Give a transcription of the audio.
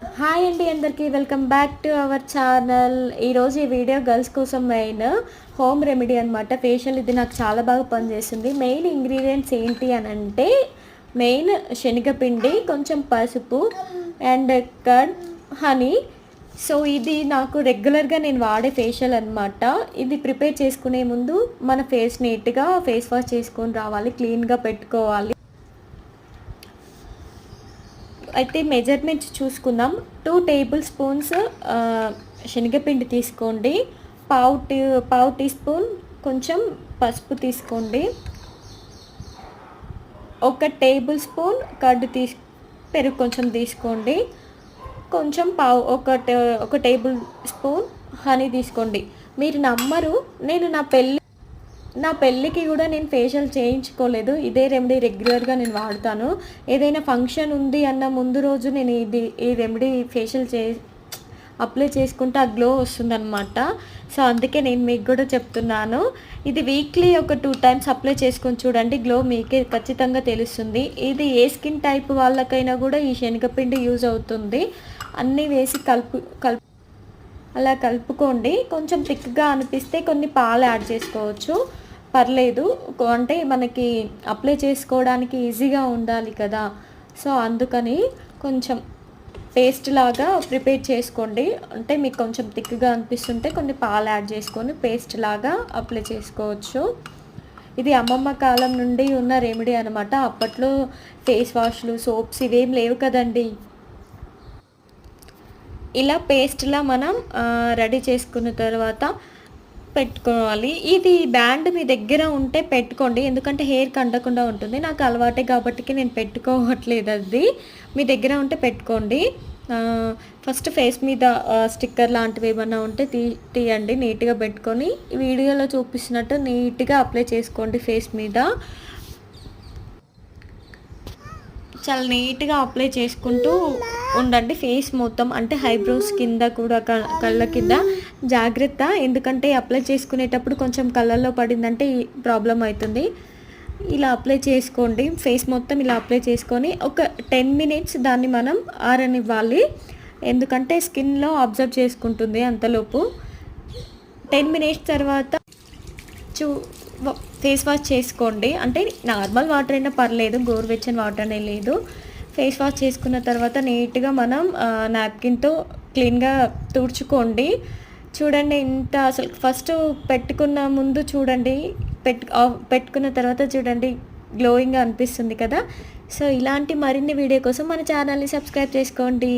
Hi అండి అందరికీ welcome back to our channel. ఈరోజు ఈ వీడియో గర్ల్స్ కోసం మెయిన్ హోమ్ రెమెడీ అనమాట. ఫేషియల్ ఇది నాకు చాలా బాగా పనిచేస్తుంది. మెయిన్ ఇంగ్రీడియంట్స్ ఏంటి అని అంటే మెయిన్ శనగపిండి, కొంచెం పసుపు అండ్ కర్డ్, హనీ. సో ఇది నాకు రెగ్యులర్గా నేను వాడే ఫేషియల్ అనమాట. ఇది ప్రిపేర్ చేసుకునే ముందు మన ఫేస్ నీట్గా ఫేస్ వాష్ చేసుకొని రావాలి, క్లీన్గా పెట్టుకోవాలి. అయితే మెజర్మెంట్స్ చూసుకుందాం. 2 టేబుల్ స్పూన్స్ శనగపిండి తీసుకోండి. పావు టీ స్పూన్ కొంచెం పసుపు తీసుకోండి. 1 టేబుల్ స్పూన్ పెరుగు కొంచెం తీసుకోండి. కొంచెం ఒక టేబుల్ స్పూన్ హనీ తీసుకోండి. మీరు నమ్మరు, నేను నా పెళ్ళికి కూడా నేను ఫేషియల్ చేయించుకోలేదు. ఇదే రెమెడీ రెగ్యులర్గా నేను వాడతాను. ఏదైనా ఫంక్షన్ ఉంది అన్న ముందు రోజు నేను ఈ రెమెడీ ఫేషియల్ అప్లై చేసుకుంటే ఆ గ్లో వస్తుందన్నమాట. సో అందుకే నేను మీకు కూడా చెప్తున్నాను. ఇది వీక్లీ ఒక 2 టైమ్స్ అప్లై చేసుకొని చూడండి, గ్లో మీకే ఖచ్చితంగా తెలుస్తుంది. ఇది ఏ స్కిన్ టైప్ వాళ్ళకైనా కూడా ఈ శనగపిండి యూజ్ అవుతుంది. అన్నీ వేసి అలా కలుపుకోండి. కొంచెం థిక్గా అనిపిస్తే కొన్ని పాలు యాడ్ చేసుకోవచ్చు, పర్లేదు. అంటే మనకి అప్లై చేసుకోవడానికి ఈజీగా ఉండాలి కదా, సో అందుకని కొంచెం పేస్ట్ లాగా ప్రిపేర్ చేసుకోండి. అంటే మీకు కొంచెం థిక్గా అనిపిస్తుంటే కొన్ని పాలు యాడ్ చేసుకొని పేస్ట్ లాగా అప్లై చేసుకోవచ్చు. ఇది అమ్మమ్మ కాలం నుండి ఉన్న రెమెడీ అనమాట. అప్పట్లో ఫేస్ వాష్లు, సోప్స్ ఇవేం లేవు కదండి. ఇలా పేస్ట్లా మనం రెడీ చేసుకున్న తర్వాత పెట్టుకోవాలి. ఇది బ్యాండ్ మీ దగ్గర ఉంటే పెట్టుకోండి, ఎందుకంటే హెయిర్కి అంటకుండా ఉంటుంది. నాకు అలవాటే కాబట్టి నేను పెట్టుకోవట్లేదు. అది మీ దగ్గర ఉంటే పెట్టుకోండి. ఫస్ట్ ఫేస్ మీద స్టిక్కర్ లాంటివి ఏమన్నా ఉంటే తీయండి, నీట్గా పెట్టుకొని వీడియోలో చూపిస్తున్నట్టు నీట్గా అప్లై చేసుకోండి ఫేస్ మీద. చాలా నీట్గా అప్లై చేసుకుంటూ ఉండండి ఫేస్ మొత్తం. అంటే ఐబ్రోస్ కింద కూడా, కళ్ళ కింద జాగ్రత్త, ఎందుకంటే అప్లై చేసుకునేటప్పుడు కొంచెం కళ్ళల్లో పడిందంటే ప్రాబ్లం అవుతుంది. ఇలా అప్లై చేసుకోండి ఫేస్ మొత్తం. ఇలా అప్లై చేసుకొని ఒక 10 మినిట్స్ దాన్ని మనం ఆరనివ్వాలి, ఎందుకంటే స్కిన్లో అబ్జర్వ్ చేసుకుంటుంది అంతలోపు. 10 మినిట్స్ తర్వాత ఫేస్ వాష్ చేసుకోండి. అంటే నార్మల్ వాటర్ అయినా పర్లేదు, గోరువెచ్చని వాటర్ అనే లేదు. ఫేస్ వాష్ చేసుకున్న తర్వాత నీట్గా మనం నాప్కిన్తో క్లీన్గా తుడుచుకోండి. చూడండి ఇంత అసలు ఫస్ట్ పెట్టుకున్న ముందు చూడండి, పెట్టుకున్న తర్వాత చూడండి గ్లోయింగ్గా అనిపిస్తుంది కదా. సో ఇలాంటి మరిన్ని వీడియో కోసం మన ఛానల్ని సబ్స్క్రైబ్ చేసుకోండి.